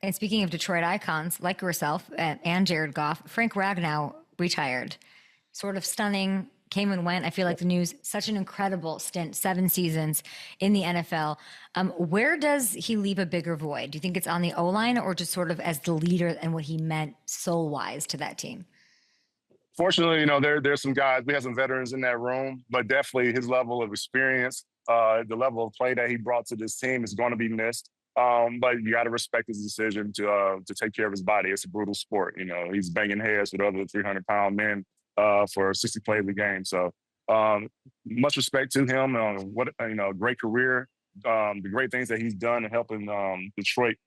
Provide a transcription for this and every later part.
And speaking of Detroit icons like yourself and Jared Goff, Frank Ragnow retired. Sort of stunning, came and went. I feel like the news, such an incredible stint, 7 seasons in the NFL. Where does he leave a bigger void? Do you think it's on the O-line or just sort of as the leader and what he meant soul-wise to that team? Fortunately, there's some guys. We have some veterans in that room, but definitely his level of experience, the level of play that he brought to this team is going to be missed. But you got to respect his decision to take care of his body. It's a brutal sport. He's banging heads with other 300-pound men for 60 plays a game. So much respect to him. What great career. The great things that he's done in helping Detroit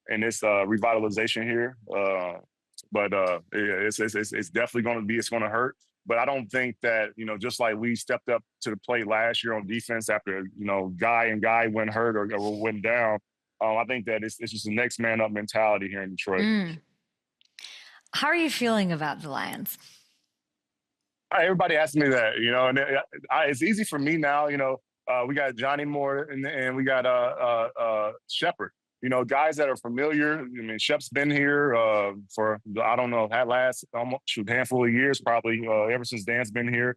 in this revitalization here. But it's definitely going to be, it's going to hurt. But I don't think that, just like we stepped up to the plate last year on defense after, guy went hurt or went down, I think that it's just the next man up mentality here in Detroit. How are you feeling about the Lions? Everybody asks me that, and it's easy for me now. We got Johnny Moore and we got Shepard. Guys that are familiar. I mean, Shep's been here for, I don't know, that last handful of years, probably ever since Dan's been here.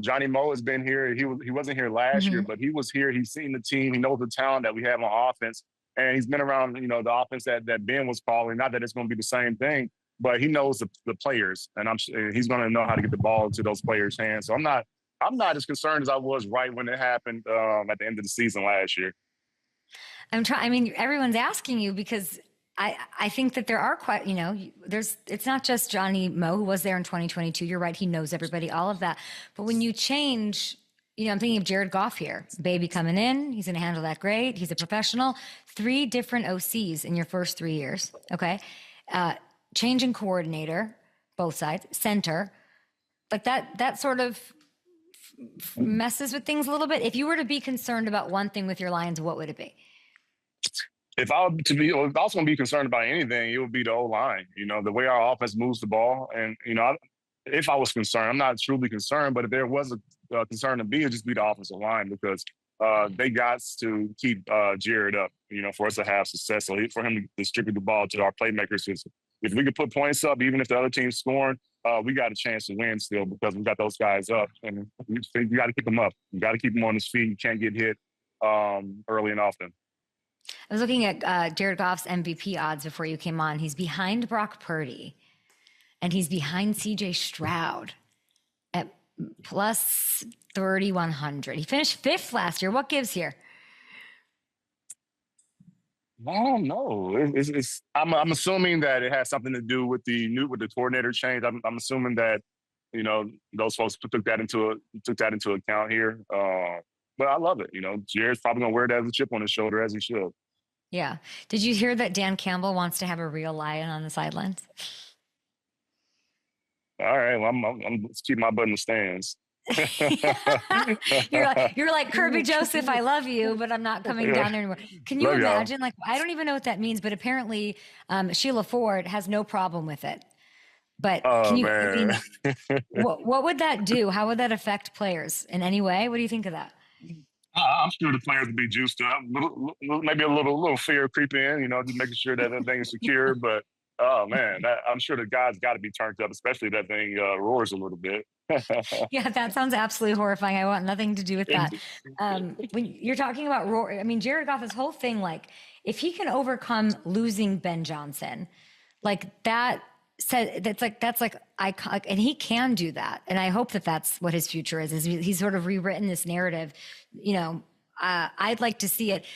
Johnny Moe has been here. He wasn't here last year, but he was here. He's seen the team. He knows the talent that we have on offense. And he's been around, the offense that Ben was calling. Not that it's going to be the same thing, but he knows the players. And he's going to know how to get the ball into those players' hands. So I'm not as concerned as I was right when it happened at the end of the season last year. I mean, everyone's asking you because I think that there are quite, it's not just Johnny Moe who was there in 2022. You're right. He knows everybody, all of that. But when you change, I'm thinking of Jared Goff here, baby coming in. He's going to handle that great. He's a professional. 3 different OCs in your first 3 years. Okay. Changing coordinator, both sides, center, like that sort of messes with things a little bit. If you were to be concerned about one thing with your Lions, what would it be? If I was going to be concerned about anything, it would be the O-line. The way our offense moves the ball. And, if I was concerned, I'm not truly concerned, but if there was a concern to be, it'd just be the offensive line because they got to keep Jared up, for us to have success. So for him to distribute the ball to our playmakers, if we could put points up, even if the other team's scoring, we got a chance to win still because we got those guys up. And you got to keep them up. You got to keep them on his feet. You can't get hit early and often. I was looking at Jared Goff's MVP odds before you came on. He's behind Brock Purdy, and he's behind C.J. Stroud at plus 3,100. He finished 5th last year. What gives here? I don't know. I'm assuming that it has something to do with the coordinator change. I'm assuming that those folks took that into account here. But I love it. Jared's probably going to wear it as a chip on his shoulder, as he should. Yeah. Did you hear that Dan Campbell wants to have a real lion on the sidelines? All right. Well, I'm just keep my butt in the stands. You're like Kirby Joseph. I love you, but I'm not coming down there anymore. Can you imagine? Like, I don't even know what that means, but apparently Sheila Ford has no problem with it. But what would that do? How would that affect players in any way? What do you think of that? I'm sure the players would be juiced up. Maybe a little fear creep in, just making sure that everything is secure. But, oh, man, I'm sure the guys got to be turned up, especially if that thing roars a little bit. Yeah, that sounds absolutely horrifying. I want nothing to do with that. When you're talking about roar, I mean, Jared Goff, his whole thing, like, if he can overcome losing Ben Johnson, like that – that's like iconic, and he can do that. And I hope that that's what his future is he's sort of rewritten this narrative. I'd like to see it.